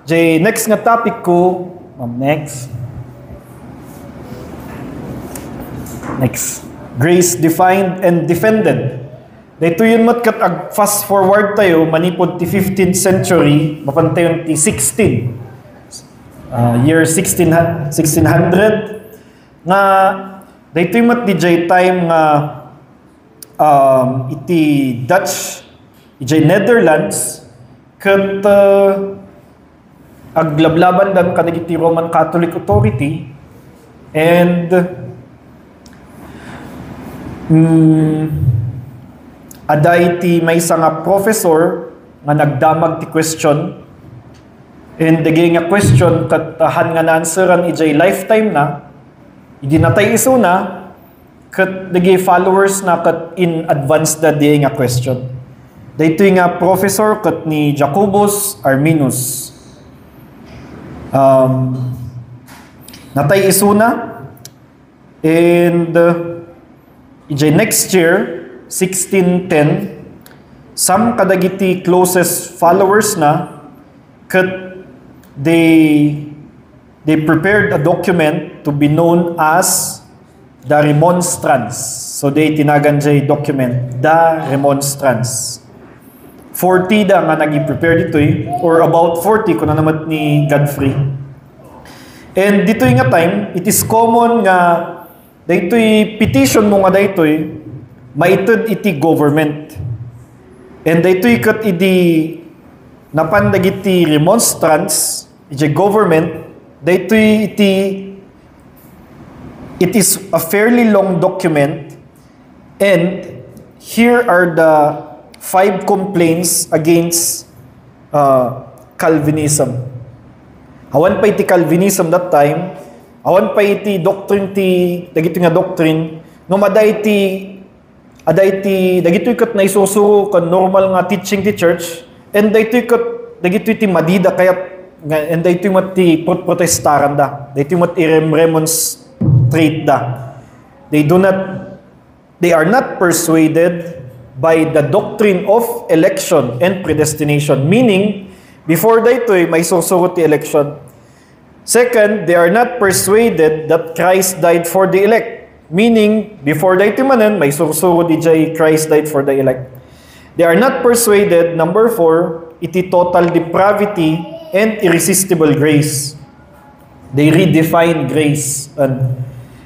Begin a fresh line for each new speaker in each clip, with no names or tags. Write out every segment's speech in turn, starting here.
Jay, next nga topic ko, next. Grace defined and defended. Dito yun mat kat fast forward tayo, manipod ti 15th century, mapantayon ti 1600, nga dito yung mat DJ time nga iti Dutch, iti Netherlands, kat aglablaban dan kanagiti Roman Catholic Authority, and aday ti may nga professor nga nagdamag ti question, and dagay nga question kat han nga na-answeran ijay lifetime na, idi natay iso na, kat dagay followers na kat in advance da di nga question. Dito nga professor kat ni Jacobus Arminius. Natay iso na, and ijay next year 1610, some kadagiti closest followers na kat they prepared a document to be known as the Remonstrance. So they tinagan jay document the Remonstrance. 40 da nga nag-prepare dito or about 40 kung na naman ni Godfrey. And dito nga time, it is common nga dito'y petition mo nga dito'y maitud iti government. And dito'y kat iti napandag iti remonstrance, iti government, dito'y it is a fairly long document, and here are the 5 complaints against Calvinism. Awan pa iti Calvinism that time, awan pa iti doctrine dagito nga doctrine, no maday dagito kat na isusuro kan normal nga teaching ti church, and dagito iti madida kayat and dagito iti protestaran da, dagito iti remonstrate da. They are not persuaded by the doctrine of election and predestination, meaning before dito may susuro ti election. Second, they are not persuaded that Christ died for the elect, meaning before dito manan may susuro di jay Christ died for the elect. They are not persuaded, number 4, iti total depravity and irresistible grace. They redefine grace, and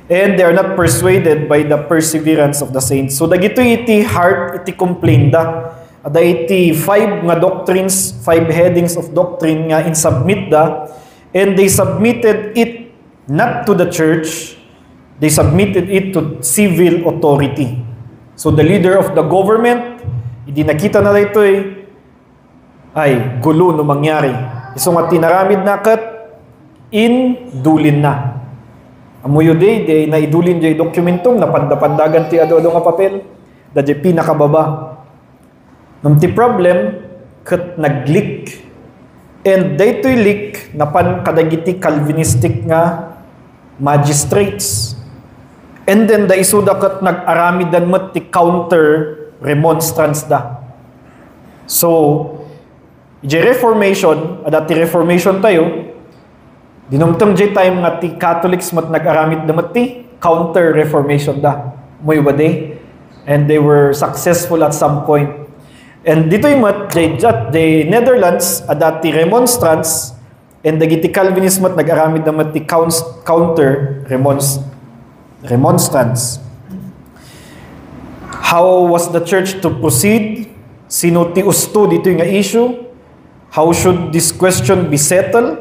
they are not persuaded by the perseverance of the saints. So dagito iti heart iti complaint da. Ada iti 5 nga doctrines, 5 headings of doctrine nga insubmit da, and they submitted it not to the church, they submitted it to civil authority. So the leader of the government, hindi nakita na dito ay gulo no mangyari. Iso nga tinaramid na kat indulin na. Amuyo day naidulin jay dokumentong napandapandagan ti ado nga papel da jay pinakababa. Nung ti problem kat nag-leak, and daytoy leak napan kadagiti Calvinistic nga magistrates, and then da isuda kat nag-aramidan met ti counter remonstrance da. So jay reformation, adati reformation tayo, dinumtong jay time nga ti Catholics mat nag-aramid na mat ti counter-reformation da. Muy ba day? And they were successful at some point. And dito yung mat, jay Netherlands, adati remonstrance, and dagiti Calvinist mat nag-aramid na mat ti counter-remonstrance. How was the church to proceed? Sino ti usto dito yung issue? How should this question be settled?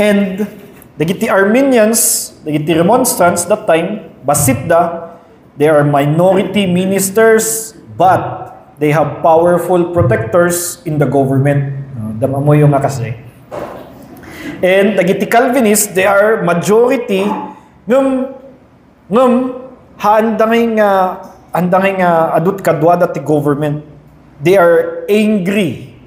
And dagiti Arminians, dagiti remonstrants that time, basit da, they are minority ministers, but they have powerful protectors in the government. Dama mo yung nga kasi. And dagiti Calvinists, they are majority ngam andanging adut kadwada ti government. They are angry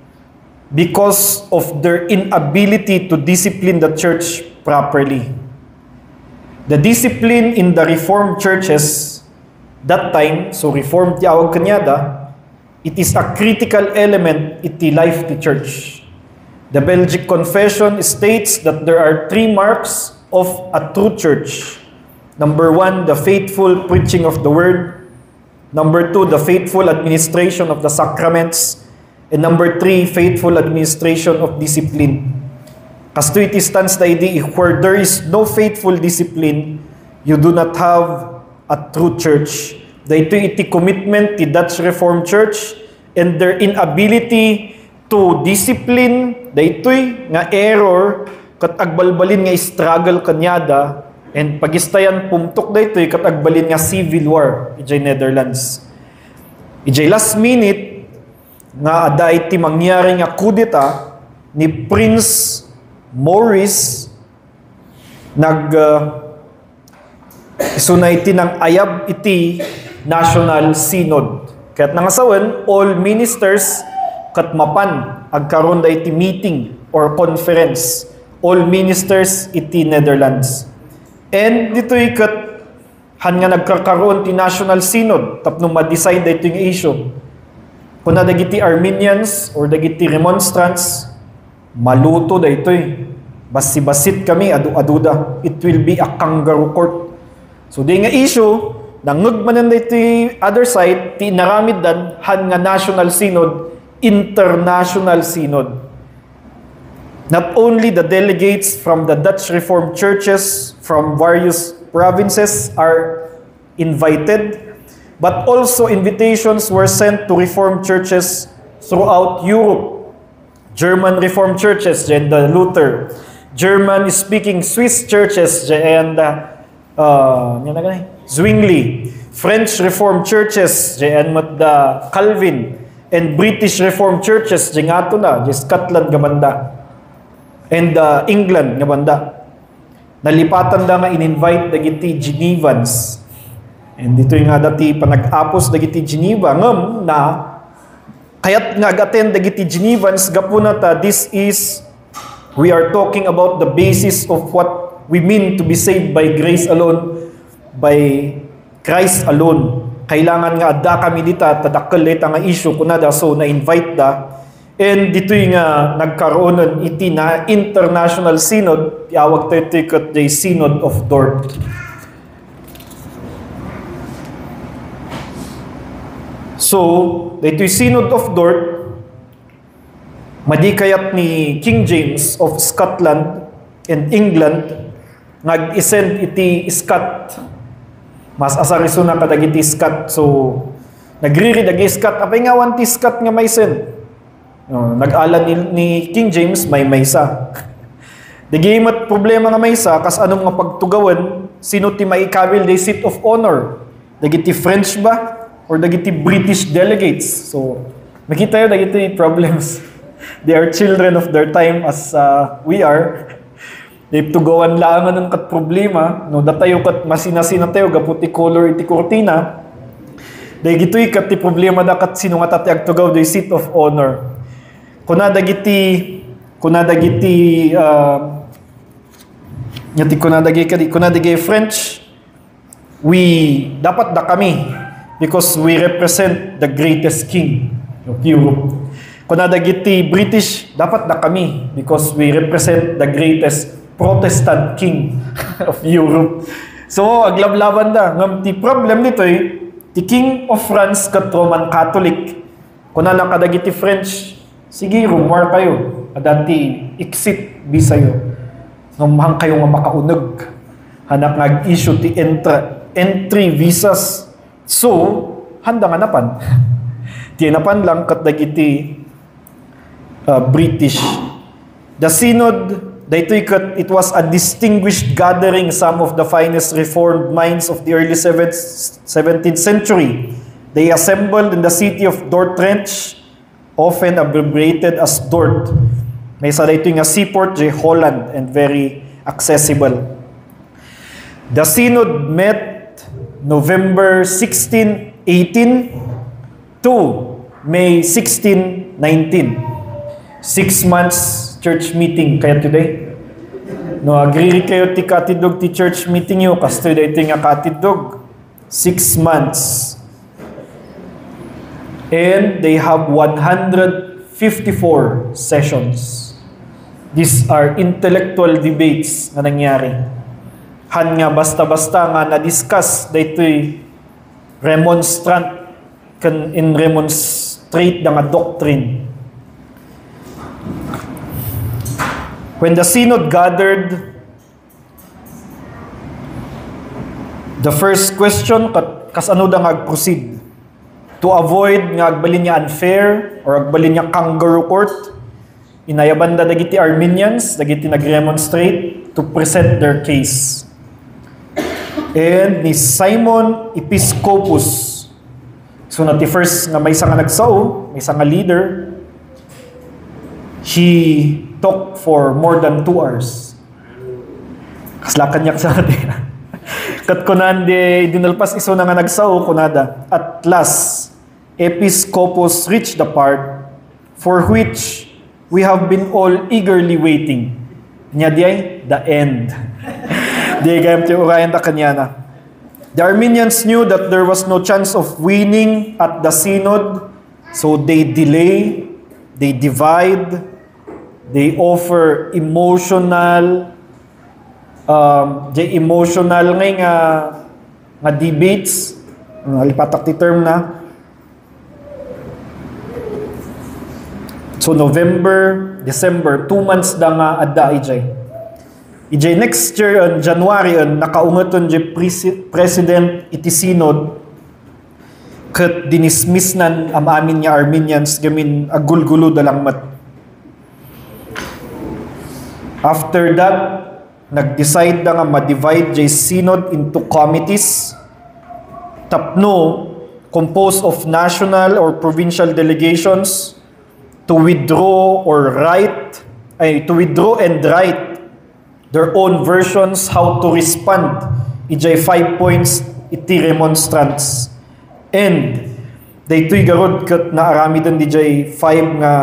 because of their inability to discipline the church properly. The discipline in the Reformed churches that time, so Reformed ti awag kanyada, it is a critical element iti life ti church. The Belgic Confession states that there are 3 marks of a true church. Number 1, the faithful preaching of the word. Number 2, the faithful administration of the sacraments. And number 3, faithful administration of discipline. Kasto iti stands the idea, where there is no faithful discipline, you do not have a true church. Dahito iti commitment ti Dutch Reformed Church and their inability to discipline, dahito'y nga error kat agbalbalin nga struggle kanyada and pagistayan pumtok dahito'y kat agbalin nga civil war ijay Netherlands. Ijay last minute nga ada iti mangyari nga kudeta ni Prince Maurice isunay iti ng ayab iti National Synod. Kaya't nangasawan, all ministers kat mapan agkaroon da iti meeting or conference. All ministers iti Netherlands. And dito'y kat han nga nagkakaroon ti National Synod tapno ma-decide da ito yung issue. Kung na dagiti Arminians or dagiti Remonstrants, maluto da ito'y. Basi-basit kami, adu-aduda. It will be a kangaroo court. So, di nga issue, nangugmanan da ito'y other side, ti naramid dan, han nga National Synod, International Synod. Not only the delegates from the Dutch Reformed churches from various provinces are invited, but also invitations were sent to Reformed churches throughout Europe. German Reformed churches, and the Luther. German-speaking Swiss churches, and Zwingli. French Reformed churches, and the Calvin. And British Reformed churches, nga ito na, Scotland nga banda. And England nga banda. Nalipatan da nga in-invite dagiti Genevans. And dito yung nga dati panag-apos dagiti Geneva ngam na kayat nga agaten dagiti Genevans gapunata, this is, we are talking about the basis of what we mean to be saved by grace alone, by Christ alone. Kailangan nga adda kami dita, tadakkel ita nga issue kunada, so na-invite da. And dito yung nagkaroon iti na International Synod, iawag tayo ito the Synod of Dort. So, dito yung Synod of Dort, madikayat ni King James of Scotland and England, nag-isend iti Scot. Mas asariso na kadag iti Scot. So, nagririd agi Scot. Apay nga wan ti Scot nga may send. Nag-alan ni King James, may maysa. Digimat problema nga maysa, kas anong nga pagtugawan, sino ti maikawil day seat of honor? Dagiti French ba? Or dagiti British delegates? So, makita yun, dagiti problems. They are children of their time as we are. They tugawan lang ng kat problema. No, datayo kat masina-sina tayo, gaputi color iti kortina. Dahil gito'y kat ti problema da kat sino nga tati agtugaw day seat of honor. Kuna dagiti French, we dapat da kami because we represent the greatest king of Europe. Kuna dagiti British, dapat da kami because we represent the greatest Protestant king of Europe. So aglablaban da. Ngam ti problem nito ti King of France kat Roman Catholic. Kuna nakadagiti French, sige, rumor kayo. Adati, exit bisayo. Namahang kayo nga makaunag. Hanak nag-issue ti entry visas. So, handa nga napan. Ti napan lang kat dagiti British. The Synod, it was a distinguished gathering, some of the finest reformed minds of the early 17th century. They assembled in the city of Dordrecht, often abbreviated as Dort. May isa dito nga seaport, Holland, and very accessible. The Synod met November 16, 18 to May 16, 19. 6 months church meeting kaya today. No, agree kayo ti katidog ti church meeting yo, kasto dito nga katidog. 6 months. And they have 154 sessions. These are intellectual debates na nangyari. Han nga basta-basta nga na-discuss daytoy remonstrant kan in remonstrate nga doctrine. When the synod gathered, the first question kas ano da nga proceed to avoid nga agbalin niya unfair or agbalin niya kangaroo court. Inayaban da dagiti Arminians, dagiti nagremonstrate to present their case. And ni Simon Episcopus, so na ti first nga may isa nga nagsao, may isa nga leader, he talked for more than 2 hours. Kaslakan niya sa atin. Kat kunan di dinalpas iso na nga nagsao kunada. At last, Episcopus reached the part for which we have been all eagerly waiting. Nya diay the end. Di gayam ti urayan ta kanya na. The Arminians knew that there was no chance of winning at the synod, so they delay, they divide, they offer emotional nga debates, lipatak ti term na. So November, December, 2 months da nga adda ijay next year on January nakaungaton jay president iti synod ket dinismiss nan amin nga Arminians gamin agulgulo dalang mat. After that, nag-decide na nga ma-divide jay synod into committees tapno composed of national or provincial delegations to withdraw and write their own versions how to respond ijay 5 points iti remonstrants. And daytoy garod ket naarami den dijay 5 nga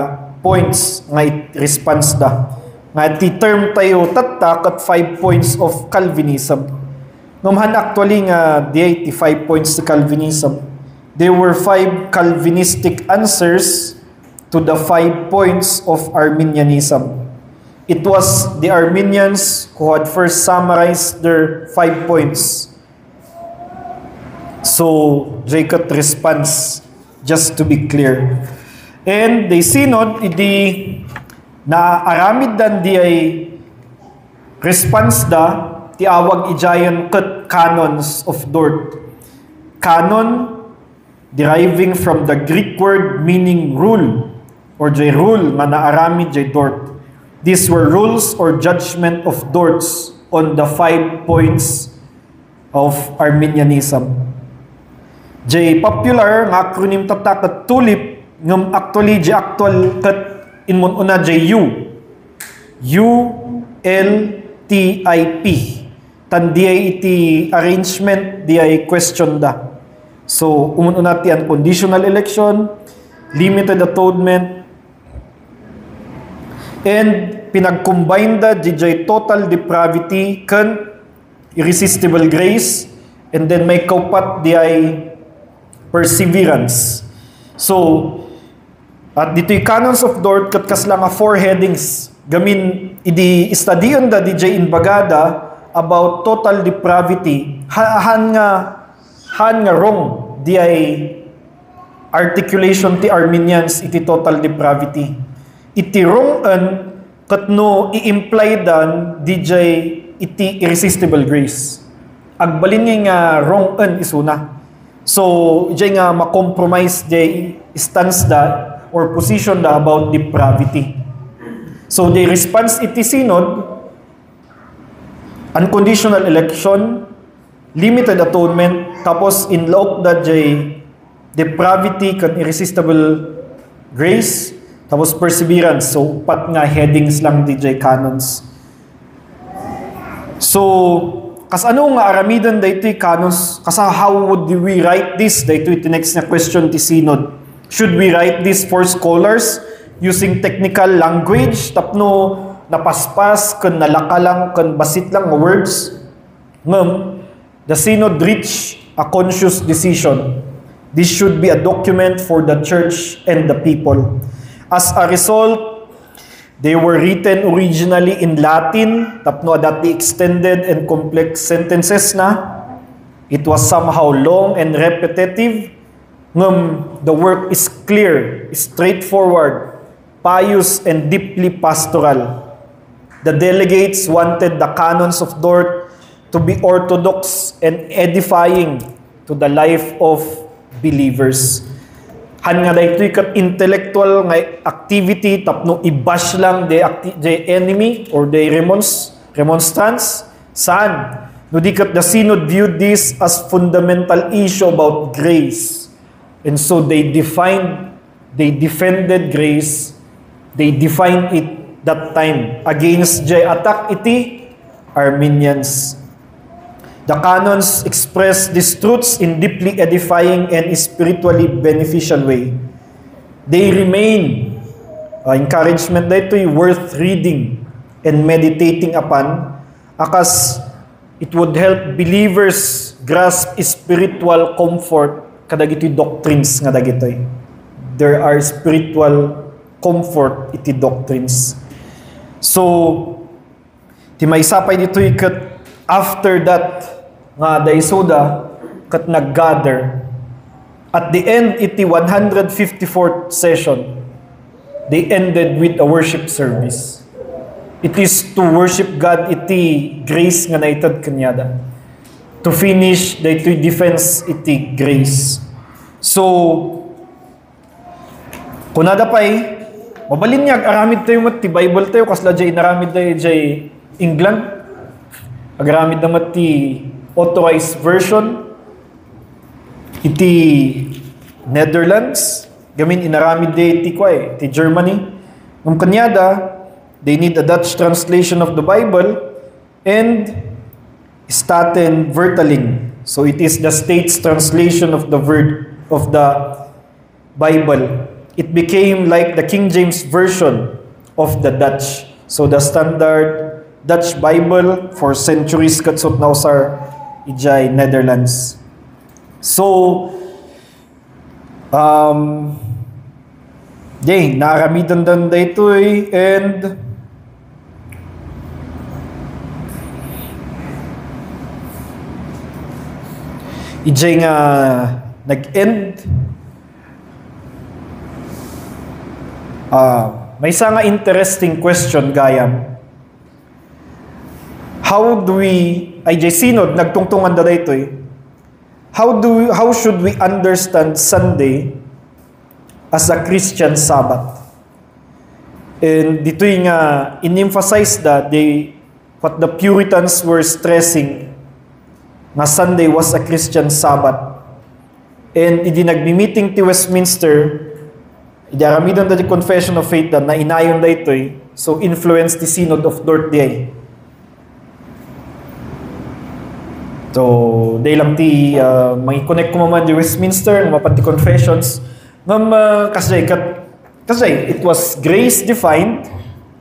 points nga response da. Nga ti term tayo tatta ket 5 points of Calvinism. Ngumhan actually nga di 5 points to Calvinism. There were 5 Calvinistic answers to the 5 points of Arminianism. It was the Arminians who had first summarized their 5 points. So, Jacob responds, just to be clear. And the synod, na aramid dan di ay response da, ti awag ijayan ket canons of Dort. Canon, deriving from the Greek word meaning rule, or jay rule nga naaramid jay Dort. These were rules or judgment of Dorts on the 5 points of Arminianism. Jay popular nga acronym tatak ket tulip ngem actually jay actual ket inmun una jay ULTIP. Tan diay iti arrangement diay question da. So umun una ti unconditional election, limited atonement, and pinag-combine da DJ total depravity kan irresistible grace, and then may kaupat di ay perseverance. So at dito'y canons of Dort kat kasla nga 4 headings gamin idi study da DJ in Bagada about total depravity. Han nga wrong di ay articulation ti Arminians iti total depravity. Iti wrong katno i-imply dan DJ iti irresistible grace. Agbalin nga wrong isuna. So, jay nga ma-compromise jay stance da or position da about depravity. So, the response iti synod, unconditional election, limited atonement, tapos inlaok da jay depravity kan irresistible grace, tapos perseverance. So, pat nga headings lang DJ canons. So, kas ano nga aramidan daytoy canons, kas how would we write this? Daytoy ti next na question ti synod. Should we write this for scholars using technical language? Tapno napaspas kan nalakalang kan basit lang nga words. Ngem, the synod reached a conscious decision. This should be a document for the church and the people. As a result, They were written originally in Latin, tapno dati extended and complex sentences na. It was somehow long and repetitive. The work is clear, straightforward, pious, and deeply pastoral. The delegates wanted the canons of Dort to be orthodox and edifying to the life of believers. Han nga daytoy kat intellectual nga activity tapno i-bash lang the enemy or the remonstrants. Saan? No di kat the synod viewed this as fundamental issue about grace. And so they defended grace. They defined it that time against attack iti Arminians. The canons express these truths in deeply edifying and spiritually beneficial way. They remain encouragement dito worth reading and meditating upon, akas it would help believers grasp spiritual comfort kadagitoy doctrines nga dagitoy. There are spiritual comfort iti doctrines. So ti may sapay ditoy ket after that nga daisoda kat naggather at the end iti 154th session, they ended with a worship service. It is to worship God iti grace nga naitad kanyada, to finish the iti defense iti grace. So kunada pay mabalin niya aramid tayo mat ti Bible tayo kasla jay naramid tayo jay England, agaramid naman ti authorized version iti Netherlands, gamin inaramid day ti ti Germany. Kanyada, they need a Dutch translation of the Bible and Staten Vertaling. So it is the state's translation of the Bible. It became like the King James version of the Dutch. So the standard Dutch Bible for centuries katsot now sar ijay Netherlands. So naramidan dan daytoy and ijay nga nag-end may isa nga interesting question gayam. How do we synod nagtungtungan da daytoy? How should we understand Sunday as a Christian Sabbath? And dito'y nga in-emphasize what the Puritans were stressing na Sunday was a Christian Sabbath. And idi nagmi-meeting ti Westminster, idi aramidan da di Confession of Faith na inayon da ito'y, so influence ti Synod of Dort diay. So, day lang ti may connect ko maman di Westminster, mapan ti confessions. Kasi it was grace defined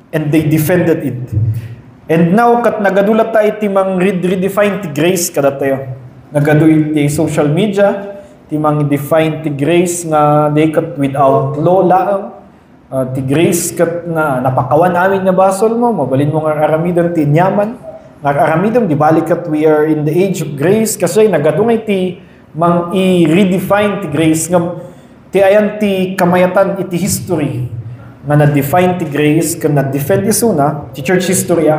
and they defended it. And now, kat nagadulat tayo ti mang redefine ti grace kada tayo. Nagadulat ti social media, ti mang define ti grace nga day kat without law laang. Ti grace kat na napakawan amin na basol mo, mabalin mo nga aramidan ti nyaman. Nag-aramidam, di balik at we are in the age of grace kasi nagadungay ti mang i-redefine ti grace nga ti ayan ti kamayatan iti history nga na-define ti grace kan na-defend isuna ti church history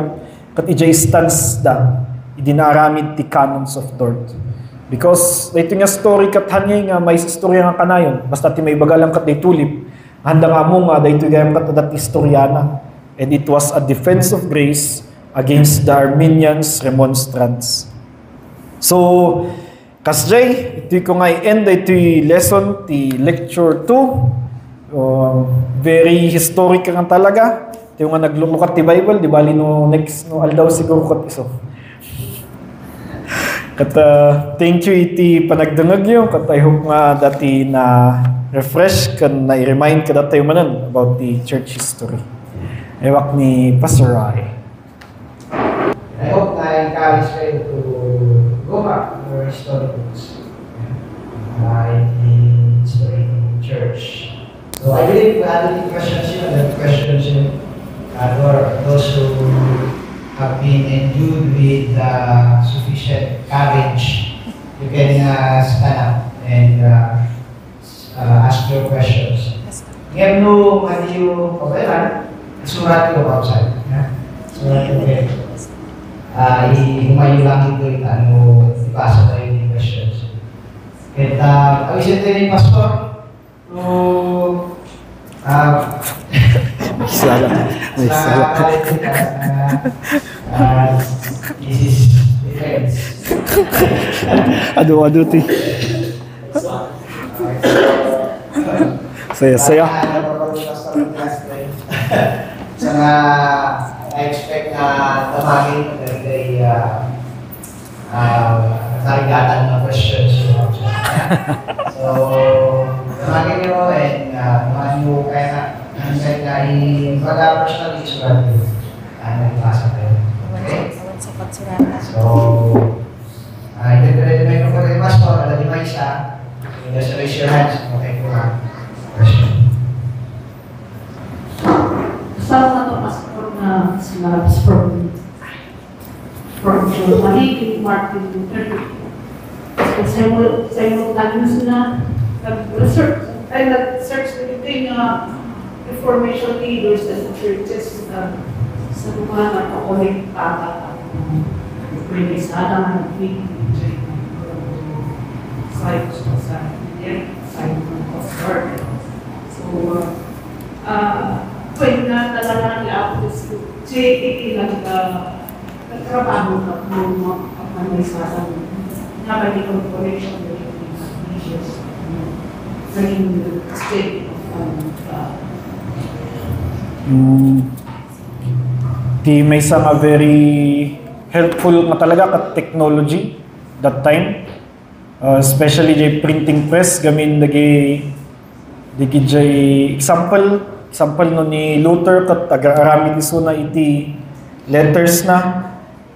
kat ijay stance da idinaramid ti canons of Dort because ito nga story kat hanyay nga may istorya nga kanayon basta ti may bagalang kat day tulip handa nga mo nga dayto gayam kat dat istoryana and it was a defense of grace against the Arminians, remonstrants. So, kasjay, ito ko nga i-end, ito lesson, lecture 2. Very historic nga talaga. Ito nga naglulukat ti Bible, di bali no next, no aldaw siguro kat iso. Kat thank you iti panagdangag yun, kat I hope nga dati na refresh, kan na i-remind ka dati manan about the church history. Ewak ni Pastor Rai.
I hope na-encourage kayo to go back to your historic books in the historic church. So I believe we had any questions here, questions here. endued with sufficient courage, you can stand up and ask your questions. Ngayon no, yung kabayan, surat ko outside. Surat ko kayo. Humayo lang ito yung ipasa tayo yung questions. At awisin tayo yung pastor to this is defense.
Ado ti. Saya.
Sa na-expect na tamagin kay karigatan ng questions. So, tamagin nyo and tamagin nyo kaya minsan na i-baga personally surat nyo. Nagpasa kayo. Okay? So, i-ready mo ko rin pastor, alam mo isa. Just raise your hands. Okay, po ha. Question.
Salah satu pastor na sinarap from John Martin Luther. Saya mau tanya sila nag-research ay nag-search dito yung reformation leaders and churches sa mga nakakonektata pwede sa alam ng side of God. So, pwede na talaga nila ako JTT lang nagtrabaho na mga may sasang na may connection with these issues bringing the state of
Di may sa nga very helpful na talaga ka technology that time. Especially the printing press gamin dagi example no ni Luther kat taga-arami iso na iti letters na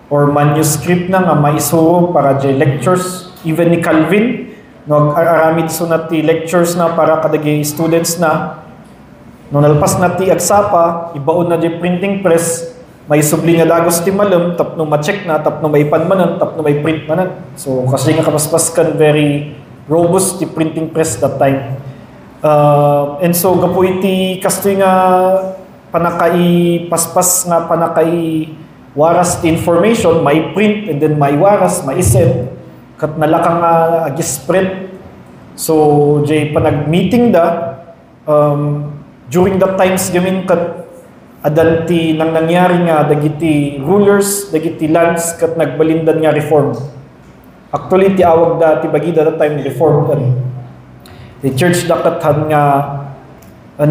or manuscript na nga maisuro para jay lectures. Even ni Calvin no arami iso na ti lectures na para kadagi students na no nalpas na ti agsapa ibaon na jay printing press may subli nga dagos ti malem tapno ma-check na tapno may panmanan tapno may print manan. So kasi nga kapaspas kan very robust ti printing press that time. And so gapo iti kastoy nga panakai paspas nga panakai waras ti information may print and then may waras may send kat nalakang nga agi-spread. So jay panag-meeting da during that times gamin kat adanti nang nangyari nga dagiti rulers, dagiti lands kat nagbalindan nga reform. Actually ti awag da ti bagida that time reform kan. The church dakat had nga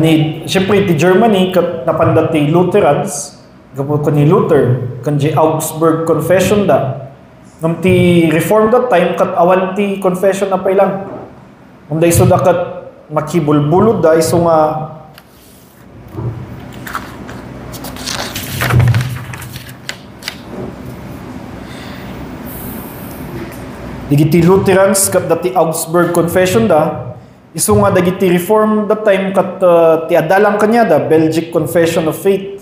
ni syempre ti Germany kat napandat ti Lutherans, gapo ko ni Luther kan di Augsburg Confession da. Ngam ti reform that time kat awan ti confession na pailang. Ngam da iso dakat makibulbulod da iso nga dagiti Lutherans kat dati Augsburg Confession da isu nga dagiti reform that time kat ti adalang kanya da Belgic Confession of Faith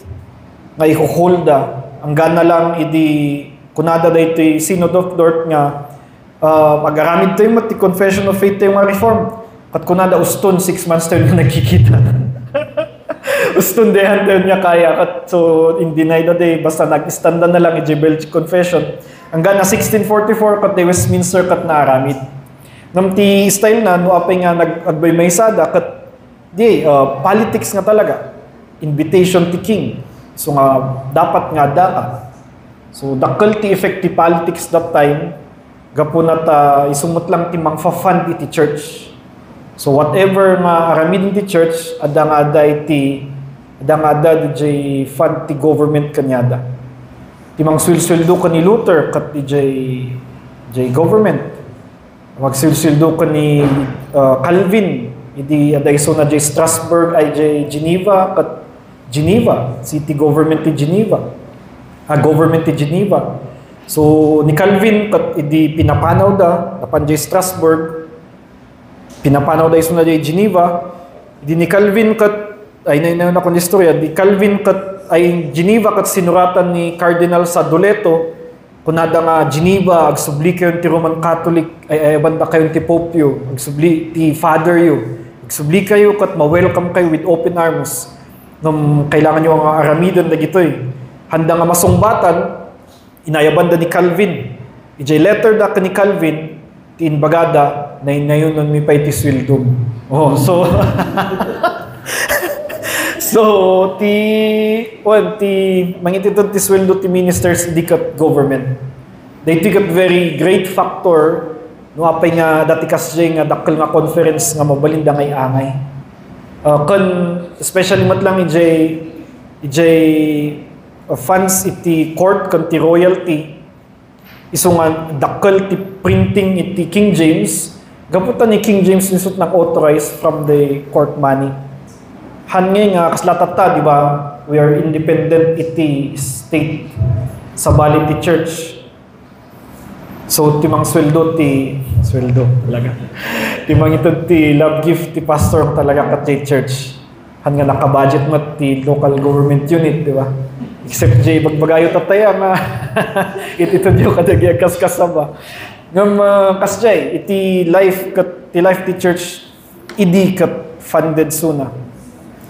nga ihuhold da ang gana lang idi kunada da iti Synod of Dort nga pag-aramid tayo ti Confession of Faith tayo nga reform kat kunada uston 6 months tayo na nagkikita uston dehan tayo niya kaya kat so hindi na day basta nag-standa na lang iti Belgic Confession hanggang na 1644 kat di Westminster kat naaramid. Ngam ti style na no apay nga nag-agbay may sada kat di politics nga talaga. Invitation ti king. So nga dapat nga daka. So dakkel ti effect ti politics that time gapo na ta isumot lang ti mangfa-fund iti church. So whatever nga aramid ti church ada nga di fund ti government kanyada. Timang sweldo ka ni Luther kat di jay government. Magsilsildo ka ni Calvin idi aday so na jay Strasbourg ay jay Geneva kat Geneva city government ti Geneva. Government ti Geneva. So ni Calvin kat idi pinapanaw da apan jay Strasbourg pinapanaw da iso na jay Geneva. Idi ni Calvin kat ay na kon istorya di Calvin kat ay Geneva kat sinuratan ni Cardinal Sadoleto kunada nga Geneva, agsubli kayo ti Roman Catholic, ay banda kayo ti Pope yu, agsubli ti Father yu, agsubli kayo kat ma-welcome kayo with open arms. Nung kailangan nyo ang aramidon na gito'y. Handa nga masungbatan, inayabanda ni Calvin. Ijay letter da ka ni Calvin, ti inbagada, na yun nun may pay ti swildom. Oh, so, so, mangititod ti sweldo ti ministers di kat government. They take a very great factor no apay nga dati kasjay nga dakkel nga conference nga mabalinda ngay angay. Especially mat lang ijay funds iti court kan ti royalty iso nga dakkel ti printing iti King James gaputan ni King James nisut nang authorized from the court money. Hangin nga kaslatata, di ba? We are independent iti state sa bali ti church. So timang sweldo talaga. Timang ito ti love gift ti pastor talaga kat ti church. Han nga naka-budget mat ti local government unit, di ba? Except jay bagbagayo tataya nga iti tudyo kadagi kas-kasaba. Ngam kasjay iti life ti church idi kat funded suna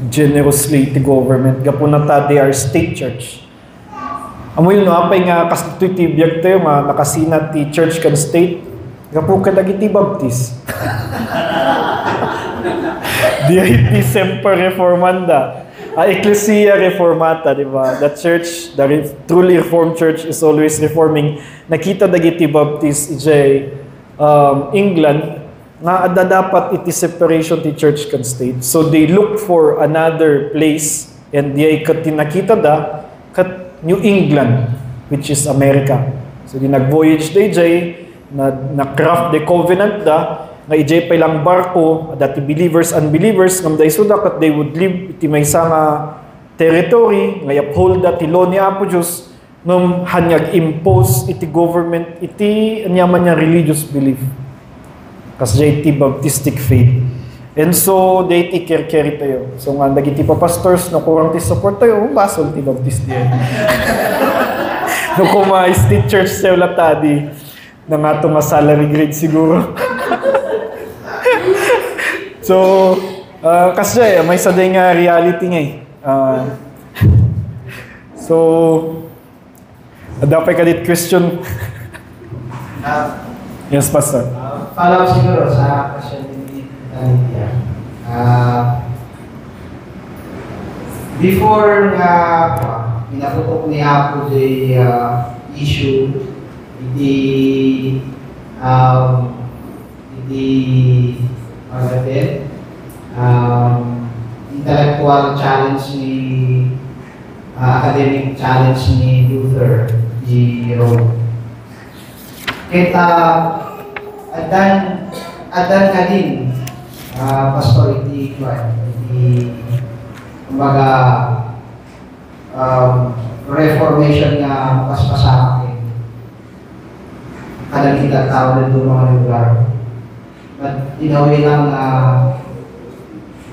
generously ti government gapunata they are state church. Amoy no apay nga kastituy ti biag tayo nga nakasina ti church kan state gapu kadagi ti baptist. Di semper reformanda. Ecclesia reformata, di ba? The church, the truly reformed church is always reforming. Nakita dagiti baptist ijay England nga adda dapat iti separation ti church kan state. So they look for another place and di kat tinakita da kat New England which is America. So di nag-voyage DJ na craft the covenant da nga ijay pa ilang barko dati believers unbelievers ngam dayso da kat they would live iti maysa nga territory nga uphold da ti law ni Apo Dios ngam hanyag impose iti government iti anyaman nga religious belief. Kas JT Baptistic faith. And so, they take care tayo. So, nga, nagiti pa pastors, no kurang ti support tayo, basol ti Baptist yan. No kuma state church tayo latadi, na nga itong salary grade siguro. So, kasi may saday nga reality nga eh. So, dapat ka dit question. Yes, Pastor.
Follow up siguro sa question ni Tania. Before nga pinaputok ni Apo the issue intellectual challenge ni academic challenge ni Luther di Rome. Kita adan ka din pastor iti kumbaga reformation nga paspasakin kada kita tao na doon mga lugar, but in a way lang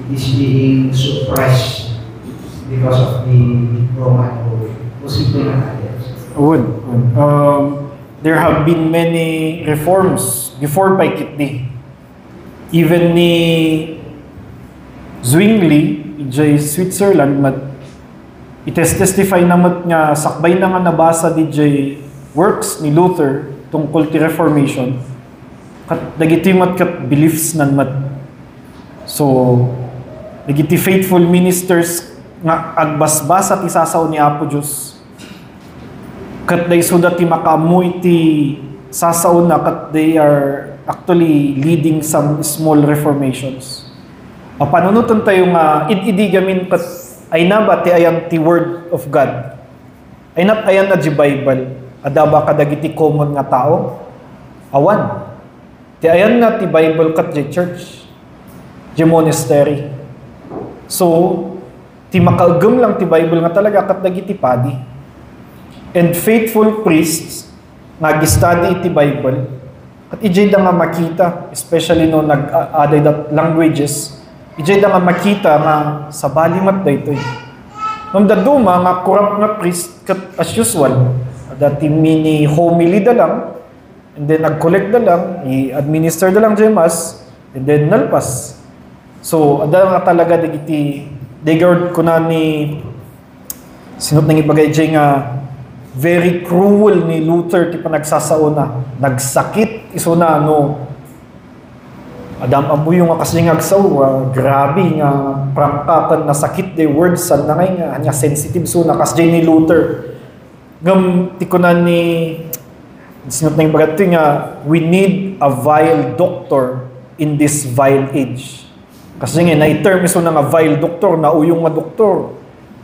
it is being suppressed because of the Roman rule. Posible na
there have been many reforms before Paikitdi. Even ni Zwingli, ijay Switzerland, itestify namat nga sakbay na nga nabasa DJ works ni Luther tungkol ti Reformation. Kat dagiti mat kat beliefs nan mat. So, dagiti faithful ministers nga agbasbasa ti sasaw ni Apo Dios. Kat day so dati makamu iti sasaw na kat they are actually leading some small reformations. Panunutan tayo nga idigamin kat ay na ba ti ayan ti word of God. Ay not ayan na di Bible. Adaba kadagiti common nga tao. Awan. Ti ayan na ti Bible kat di church. Di monastery. So, ti makaagam lang ti Bible nga talaga kat dagiti padi. And faithful priests nag-study iti Bible at ijay da nga makita, especially no nag-aday that languages, ijay da nga makita nga sa balimat da ito. Nung daduma nga corrupt nga priest kat as usual, Dati mini homily da lang, and then nag-collect da lang, i-administer da lang dyan mas, and then nalpas. So, ada nga talaga digiti, digard ko na ni, sinot nang ibagay dyan nga, very cruel ni Luther, ti pa nagsasauna, nagsakit, isuna, no, Adam abuyo nga kasi nga grabe nga prangkakan na sakit de words san na nga sensitive so na kasi ni Luther ngam tikunan ni sinot na yung bagat nga we need a vile doctor in this vile age kasi nga na-term iso na nga vile doctor na uyong nga doktor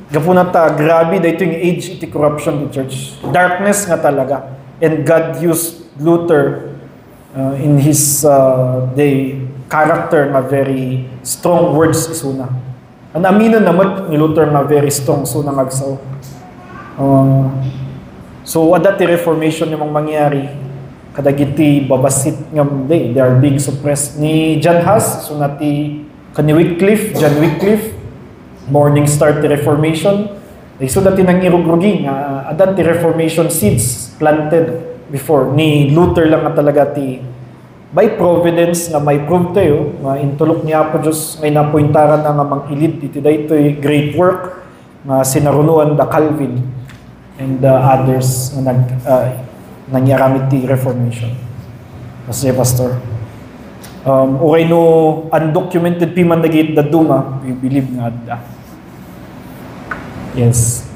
gapuna ta grabe dahito yung age iti corruption to church darkness nga talaga and God used Luther in his day character na very strong words isuna. Ang aminan naman ni Luther na very strong suna ngagsaw. So ada ti reformation yung mangyari kadagiti babasit ngam day they are being suppressed ni John Huss suna ti kani Wycliffe, John Wycliffe Morning Star ti reformation ay so dati nang irugrugi nga ada ti reformation seeds planted before ni Luther lang nga talaga ti by providence nga may prove tayo nga intulok niya po Diyos ngay napointaran na nga mang-ilid iti daytoy great work nga sinarunuan da Calvin and others nga nangyaramid ti reformation. Kasi Pastor okay no undocumented piman nagit da duma we believe nga da. Yes.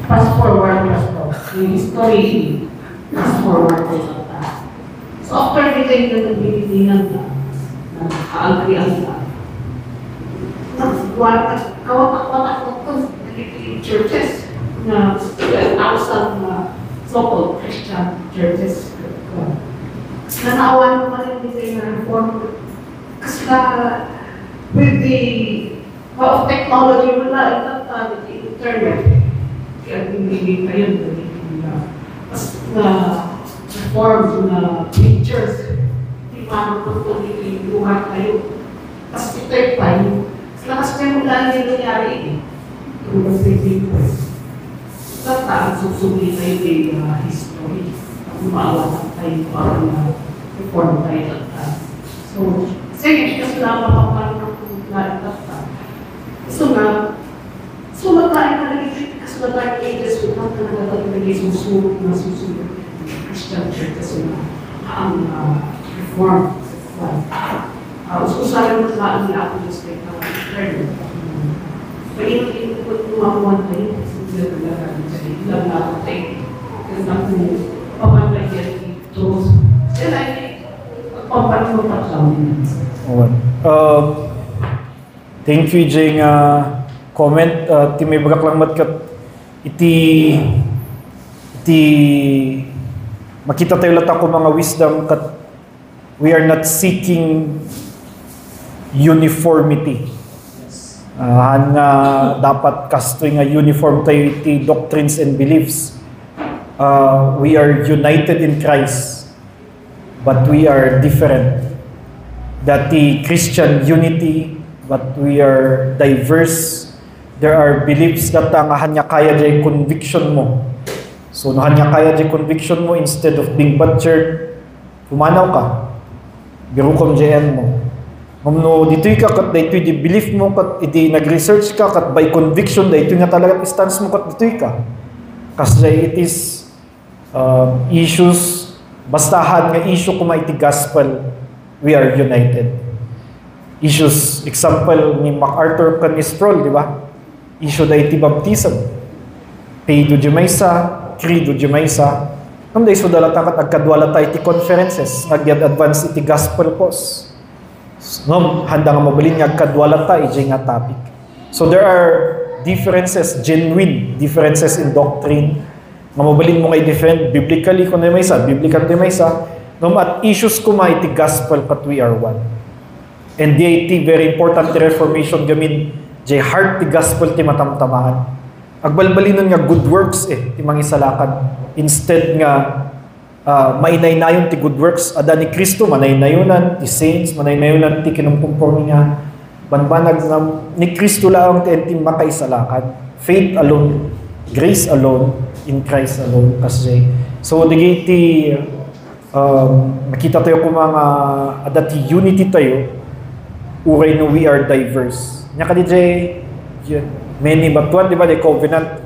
Fast forward, Pastor. Yung history, fast forward ko sa taas. So after everything na nagbibigyan na, nag-agree-agree na, kawatak-watak ko nagiging churches na outside na so-called Christian churches. Nanaawan ko pa rin din na reform kasi na with the of technology wala the internet kaya hindi kayo na reform na pictures di paano kung yung lugar kayo kasi ito yung lakas kayo mula yung nangyari kung nag-saving ko tataan susuli kayo yung history at umaawa tayo para na reform tayo so sige kasi lang makapalit ng lalata so magkain na nagigit kasi na dark ages without na nagtatagay susunod na susunod Christian church kasi na ang reform usasalan mo sa nila ako just like learn pag-init ko tumakuan tayo kasi sila talaga ilang lahat tayo kasi natin pamanlay yan ito sila ay pagpapanutak lang
thank you Jay nga comment ti may bagak lang matkat iti makita tayo lata ko mga wisdom kat we are not seeking uniformity nga dapat kastoy nga uniform tayo iti doctrines and beliefs we are united in Christ but we are different dati Christian unity but we are diverse. There are beliefs that nga hanya kaya jay conviction mo. So no hanya kaya jay conviction mo instead of being butchered, pumanaw ka. Birukom jayan mo. No ditoy ka kat ditoy di belief mo kat iti nag-research ka kat by conviction ditoy nga talaga stance mo kat ditoy ka. Kasi it is issues bastahan nga issue kuma iti gospel we are united. Issues example ni MacArthur Canisprol, di ba? Issue da iti baptism. Peido di maysa, credo di maysa. Kam da iso dalata kat agkadwala tayo iti conferences, nag-advance iti gospel pos. Ngam handa nga mabalin nga agkadwala tayo iti nga topic. So there are differences, genuine differences in doctrine. Nga mabalin mo ngay different biblically kung na maysa, biblical di maysa. Ngam at issues kuma iti gospel kat we are one. And iti very important reformation gamin jay heart ti gospel ti matamtamahan. Agbalbalinon nga good works ti mangisalakan. Instead nga mainaynayon ti good works ada ni Kristo manaynayunan ti saints manaynayunan ti kinumpumpor niya banbanag nga ni Kristo lang ti makaisalakan. faith alone, grace alone, in Christ alone. Kasi, so, digiti, makita tayo kung mga adati unity tayo, uray no we are diverse. Nya ka many batuan, di ba, the covenant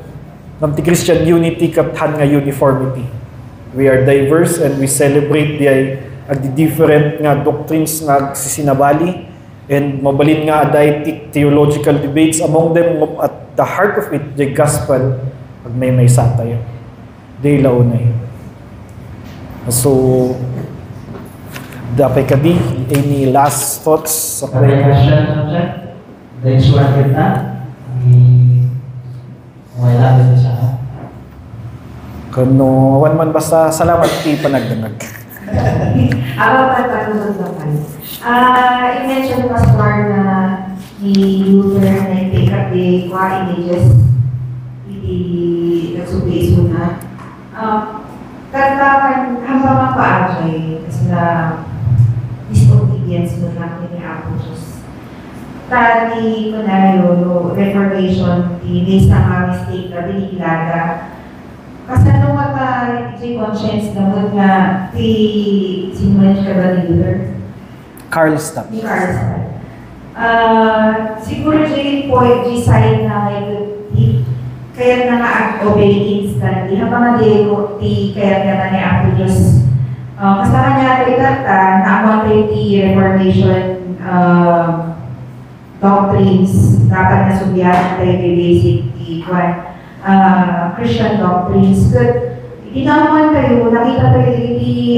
ng Christian unity kathan nga uniformity. We are diverse and we celebrate the different nga doctrines nga sisinabali and mabalin nga aday theological debates among them at the heart of it, the gospel, pag may tayo. Day launay. So, dapat kadi, any last thoughts?
Question, next one kita, wala din siya.
Kano, man basta salamat ti panagdangag.
Ako pagkakulong naman. I-mention Pastor na ni Luther na i-pick up the core images nagsubiis mo na. Hambang ang paajay kasi na disobedience mo lang ni Apo Diyos. Tadi kunayo no reformation di sa mga mistake na binigilaga. Kasi ano nga di conscience na nga sinuman ka ba ni Luther?
Karlstadt.
Ni Karlstadt. Siguro di point di sign na kaya na nga-obey instantly. Habang di kaya nga na ni Apo Diyos. Kasama niya ito itata na among the reformation doctrines dapat na subihan tayo the basic Christian doctrines. But hindi naman tayo, nakita tayo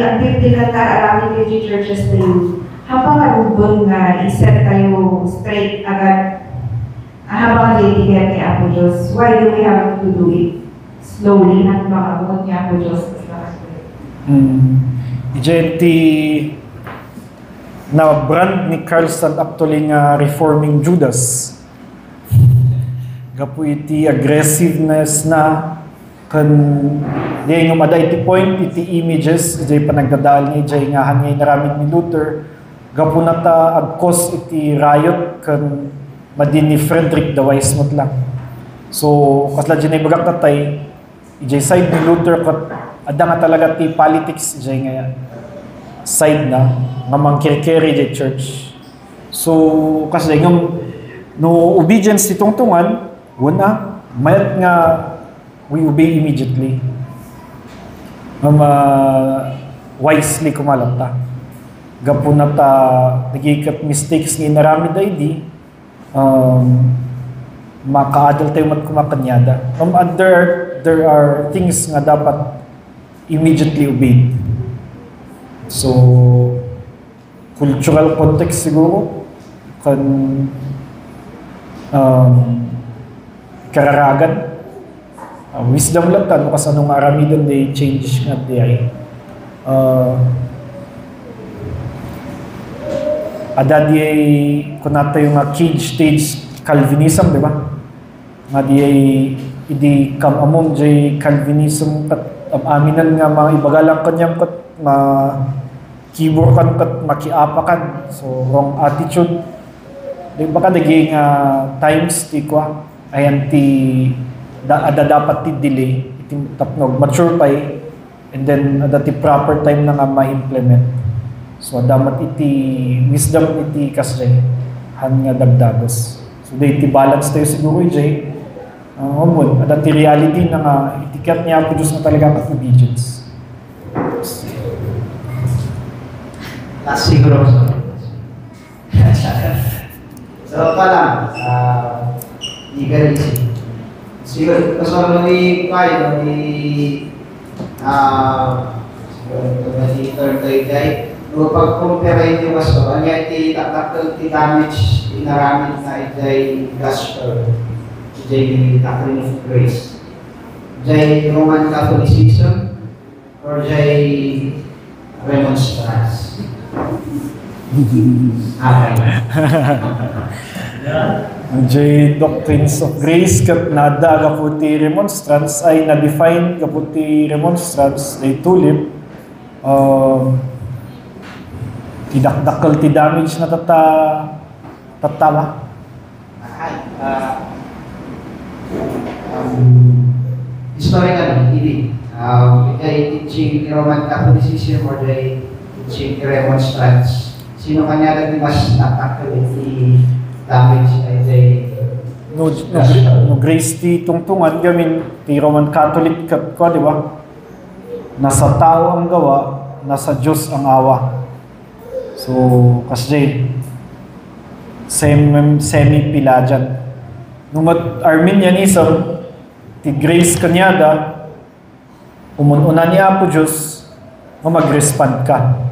ang biblical na aramin yung churches tayo. Habang arubon nga, iset tayo straight agad habang nalitigan ni Apo Diyos. Why do we have to do it slowly at makabunod ni Apo Diyos?
Ijenti na brand ni Karlstadt actually nga reforming Judas. Gapu iti aggressiveness na kan di nga maday iti point iti images iti panagdadal ni iti nga hangay naramid ni Luther. Gapu nata agkos iti riot kan madin ni Frederick the Wise mo't lang. So kasla dyan ay bagak tatay iti side ni Luther kat ada nga talaga ti politics iti nga side na nga mangkirkiri iti church. So kasla nga no obedience ti tungtungan una, mayat nga we obey immediately. Wisely kumalata. Gapo na ta nagikat mistakes ni narami day di makaadal tayo mat kumakanyada. There are things nga dapat immediately obeyed. So, cultural context siguro kan kararagan wisdom lang ta no kas anong aramidan they change nga di ay ada di ay kunata yung cage stage Calvinism, di ba? Nga di ay idi kam among jay Calvinism kat aminan nga mga ibagalang kanyang kat keyboard kat makiapakan, so wrong attitude. Di ba ka naging times ti kwa ayan ti ada dapat ti delay iti tapnog mature pa and then ada ti proper time na nga ma-implement. So dapat iti wisdom iti kasjay han nga dagdagos. So day ti balance tayo siguro jay ada ti reality na nga itikat niya po Diyos na talaga at obedience.
Last siguro. So pala legalism. Siguro kasama ni Kai ni third day no pag-compare yung kaso anya ti taktakal ti damage inaramid na ijay gospel ijay doctrine of grace ijay Roman Catholicism or ijay remonstrance. Okay.
J doctrines of grace kat nada kaputi remonstrance ay na-define kaputi remonstrance ay tulip tidakdakal ti damage na tatawa.
Historically, they teaching Roman Catholicism or they teaching Remonstrants? Sino kanya rin mas actually damage ay they
no grace ti tungtungan gamin ti Roman Catholic ko, di ba? Nasa tao ang gawa, nasa Diyos ang awa. So, kasi semi-Pelagian. Nung Arminianism, ti grace kanyada, umununa niya po Diyos, mag-respond ka.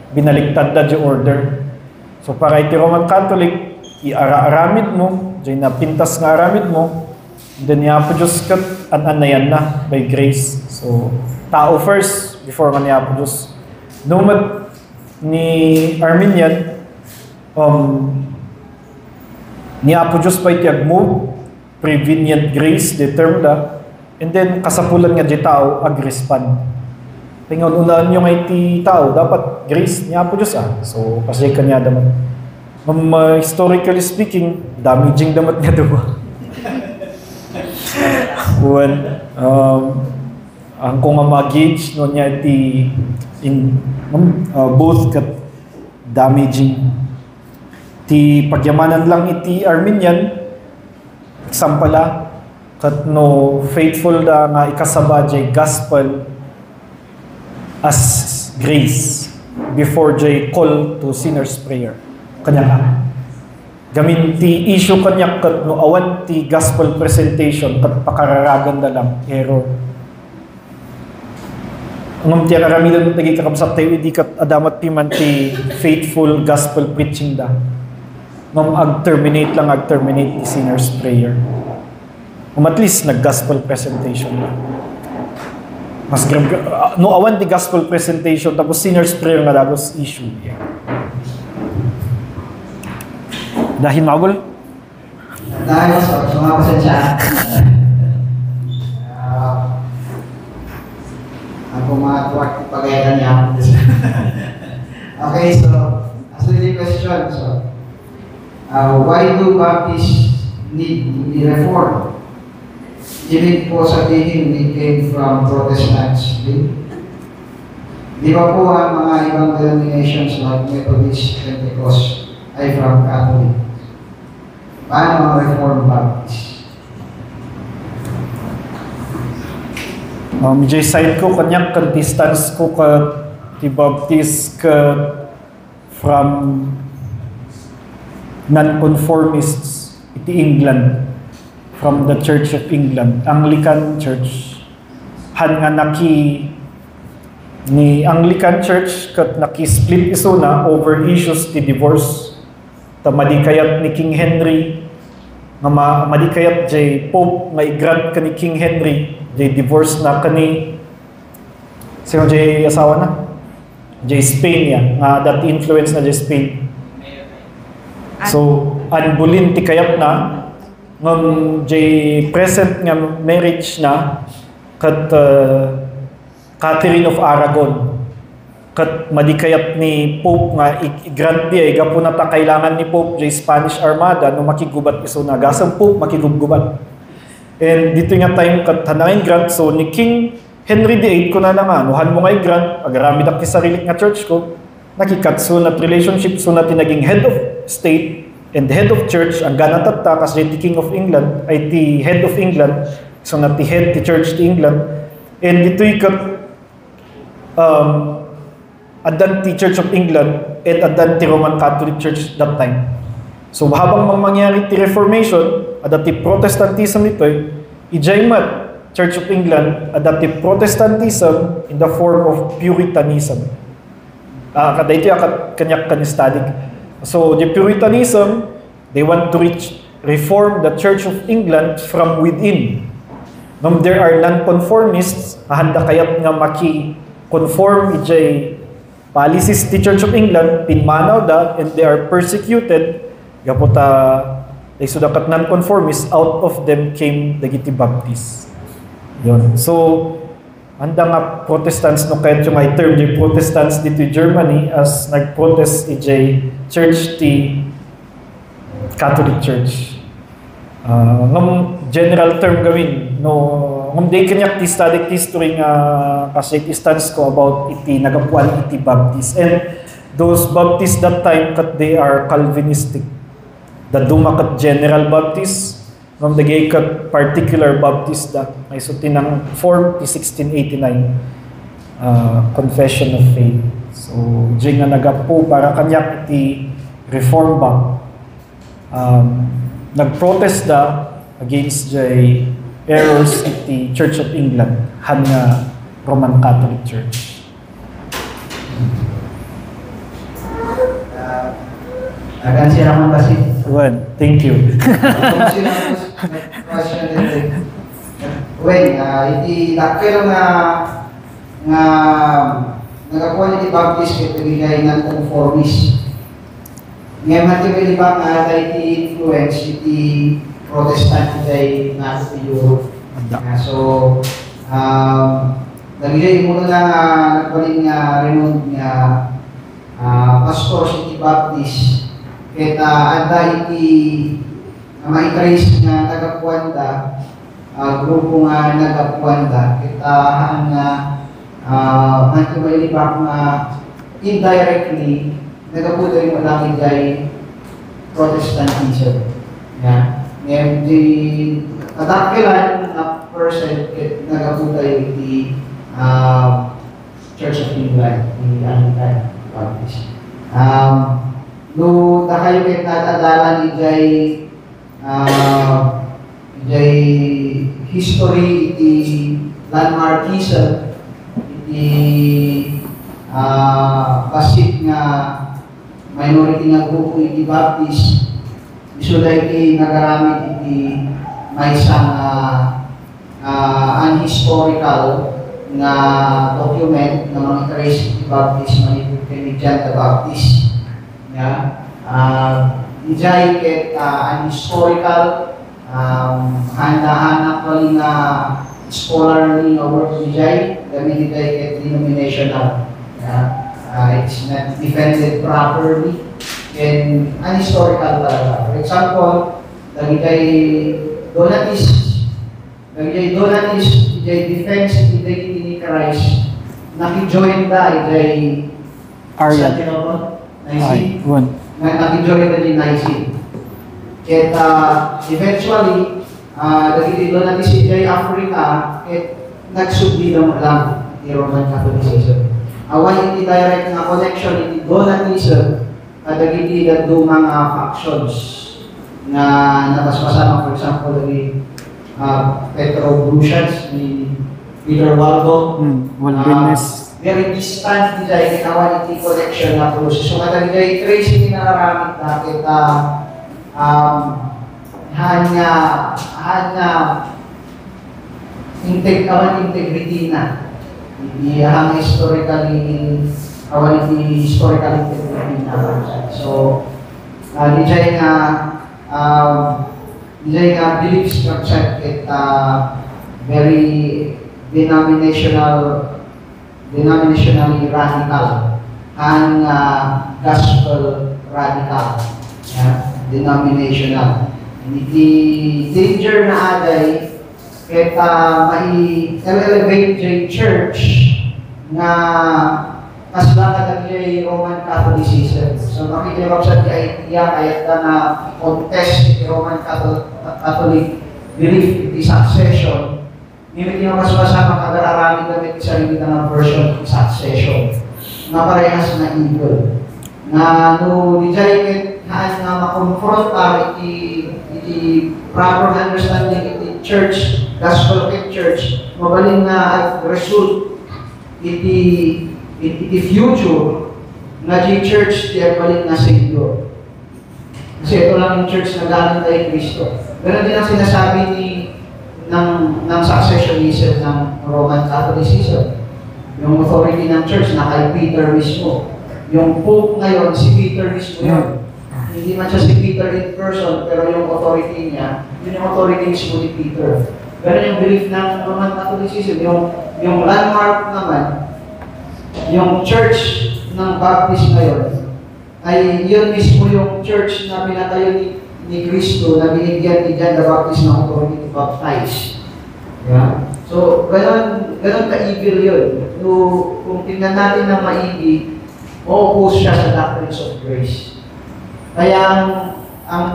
Binaliktad na di order. So, para iti Roman Catholic, i-ara-aramid mo, diyan na pintas nga aramid mo, then niya po Diyos kat, an-anayan na, by grace. So, tao first, before nga niya po Diyos. Nung ni Arminian, niya po Diyos pa itiagmo, prevenient grace, the term da, and then kasapulan nga di tao, ag-respond. Tingon-unaan yung IT tao, dapat grace niya po Diyos So, kasi kanya damat. Historically speaking, damaging damat niya daw. Ang kung mag-gauge, no niya both kat damaging. Ti pagyamanan lang iti Arminian, example kat no faithful da nga ikasaba jay gospel as grace before jay call to sinner's prayer. Kanya ka. Gamin ti issue kanya kat no awan ti gospel presentation kat pakararagan da lang error. Ngam ti karamidan nagi kakabsat tayo di kat adamat piman ti faithful gospel preaching da. Ngam ag-terminate ti sinner's prayer. At least nag-gospel presentation lang. Mas no awan ti gospel presentation tapos sinner's prayer nga dagos issue. Dahil mabul?
Dahil so mga pasensya. Ako mga tuwag pagayatan niya. Okay, so as the question, so why do Baptists need to be reformed? Ibig po sabihin, we came from Protestants. Di ba po ang mga ibang denominations like Methodist, Pentecost ay from Catholic? Paano ang Reformed Baptist?
Medyo side ko, kanyang distance ko ka ti Baptist ka from non-conformists iti England. From the Church of England, Anglican Church. Han nga ni Anglican Church kat naki-split iso na over issues ti divorce. Ta madikayat ni King Henry nga madikayat jay Pope nga i-grant ka ni King Henry jay divorce na kani sino jay asawa na? Jay Spain ya, nga that influence na jay Spain. So, anbulin ti kayat na ngam jay present nga marriage na kat Catherine of Aragon kat madikayat ni Pope nga i-grant diya gapo na ta kailangan ni Pope jay Spanish Armada no makigubat iso na gasang Pope makigubat. And dito nga time kat hanangin grant so ni King Henry VIII ko na nga nuhan mo nga i-grant agarami dak ti sarili nga church ko nakikatso na relationship so na tinaging head of state and the head of church, ang ganatat ta, kasi the King of England, ay the head of England, so na the head, the church ti England, and dito ikat, adan ti Church of England, and adan ti Roman Catholic Church that time. So habang mangyari ti Reformation, adan ti Protestantism nito, ijaymat, Church of England, adan ti Protestantism in the form of Puritanism. Kada ito yung kanyak kanistadig. So, the Puritanism, they want to reform the Church of England from within. Nung there are non-conformists, handa kayat nga maki-conform ijay policies the Church of England, pinmanaw da, and they are persecuted, gapota, they sudakat non-conformists, out of them came dagiti Baptists. Yun. So, handa nga Protestants, no kahit yung may term di Protestants dito in Germany as nag-protest ijay church ti Catholic Church. ngam general term gawin no ngam day kanyak ti study history nga kasi stance ko about iti nagapuan iti Baptist, and those Baptists that time kat they are Calvinistic. The dumakat General Baptist ngam dagay kat particular Baptist da ay so tinang form ti 1689 Confession of Faith. So jay nga nagapu para kanyak iti Reform Bank. Nag-protest da against the errors of the Church of England, hanya Roman Catholic Church.
Akan siya naman kasi.
Well, thank you.
Question din. Well, iti dakkel nga nagakuha ni Baptist ito bigay ng conformist. Ngayon natin ba nga iti influence iti Protestant iti nga iti Europe. So, nagigay mo na nagpaling rinod nga pastor iti Baptist. Kaya anda iti ma-trace nga nagapuanda, grupo nga nagapuanda. Kita nga nagkabay ba nga indirectly nagapuda yung malaki kay Protestantism. Yeah. Ngayon, di kadakilan na person nagapuda yung di Church of England, di Anglican Baptist. No, kayo kayo natadala ni Jay history, iti landmarkism, iti basit nga minority nga grupo iti Baptist, iso iti nagaramit iti may isang unhistorical nga document na mga trace iti Baptist, mga John the Baptist. Ijay ket unhistorical, handa-handa pa rin scholarly work ijay, gamit ijay ket denominational. It's not defended properly and unhistorical talaga. For example, dagitay Donatist, ijay defense ijay ni Christ, naki-join da ijay
Arian.
Nicene. Naki-join da di Nicene. Ket eventually, dagiti Donatist ijay Africa, ket nagsubli lang ni Roman Catholicism. Awan iti direct nga connection iti Donatism kadagiti dadto mga factions na napasmasama, for example dagiti Petro Brusians ni Peter Waldo, very distant iti awan iti connection na process. So kadagiti trace iti nararamit na kita hanya integrity na. Hindi ang historical integrity na. So, di nga belief structure it very denominationally radical and gospel radical. Denominational. Hindi danger na aday mai-elevate the church na kasla kay Roman Catholicism. So makikilap sa idea kaya na contest the Roman Catholic belief in succession. Hindi mas masama kagararami damit sa hindi na version of succession na parehas na evil. Na no dijay na makonfront iti proper understanding iti church, gospel of church, mabalin na result iti future na di church di balik na Savior. Kasi ito lang yung church na galing kay Kristo. Pero din ang sinasabi ng successionism ng Roman Catholicism. Yung authority ng church na kay Peter mismo. Yung Pope ngayon, si Peter mismo yun. Hindi man siya si Peter in person, pero yung authority niya, yun yung authority mismo ni Peter. Pero yung belief ng Roman Catholicism, yung landmark naman, yung church ng Baptist ngayon, ay yun mismo yung church na pinatayo ni Kristo na binigyan ni John the Baptist ng authority to baptize. Yeah? So, ganon ka-evil yun. So, kung tingnan natin ng maigi, ma-oppose siya sa doctrines of grace. Kaya ang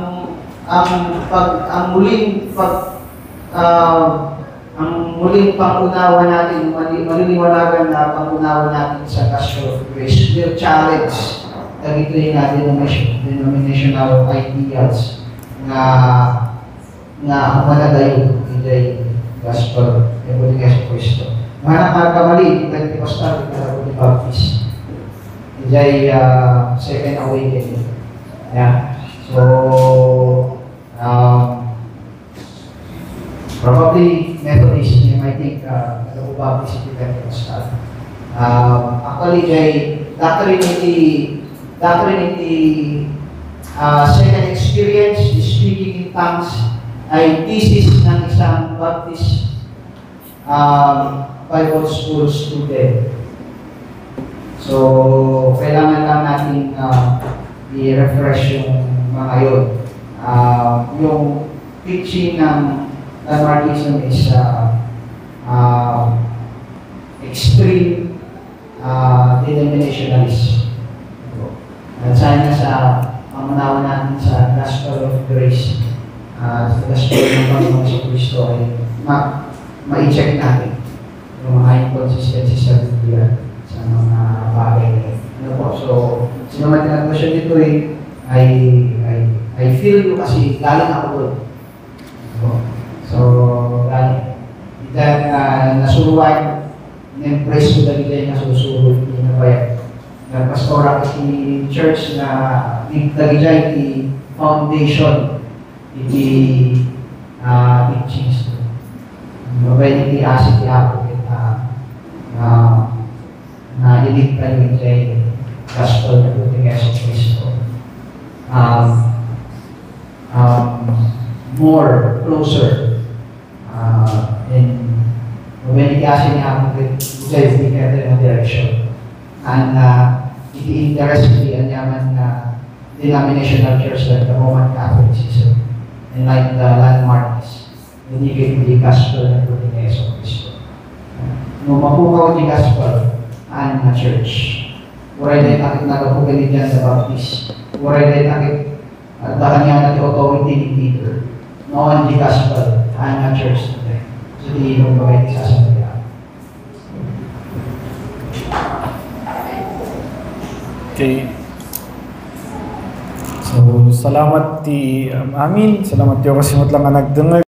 muling pangunawa natin, maliliwanagan na pangunawa natin sa gospel of grace will challenge ito yung denominational ideals na manadayo ito'y gospel ng Buddhist Kristo. Mga nakakamali, Pentecostal, Buddhist Baptist. Ito'y second awakening. Yeah. So, probably Methodist, I think, Baptist, Pentecostal. Actually, kay Doctrinity second experience, speaking in tongues, ay thesis ng isang Baptist Bible school student. So, kailangan lang natin i-refresh yung mga yun. Yung teaching ng Lamarckism is extreme denominationalist. At sana sa pamunawa natin sa gospel of grace, sa gospel ng Panginoon sa Kristo ay ma-check natin yung mga inconsistencies sa Biblia sa mga bagay na yun. Ano po? So, sino man tinag-question dito I feel you kasi galing ako doon. So, galing. Then, nasuruan, in-embrace ko dahil kayo nasusurod, hindi na ba yan? Pastoral iti church na nagdagijay iti foundation iti teachings. Mabay iti asik iti ako na ilit tayo iti gospel na puting Yeso Cristo. More closer and mabay iti asik iti ako iti iti direction. And interestingly, ang yaman na denominational church like the Roman Catholicism and like the landmarks, hindi the gospel na ito ni Yeso Cristo. Nung mapukaw ni gospel, ang church. Waray na itakit na kapugalit yan sa Baptist. Waray na itakit at dahan yan at authority ni Peter. Noon di gospel, ang church today. So, di mo ba kayo sasabihan?
Okay. So, salamat ti amin. Salamat ti kasimot lang nga nagdengeg.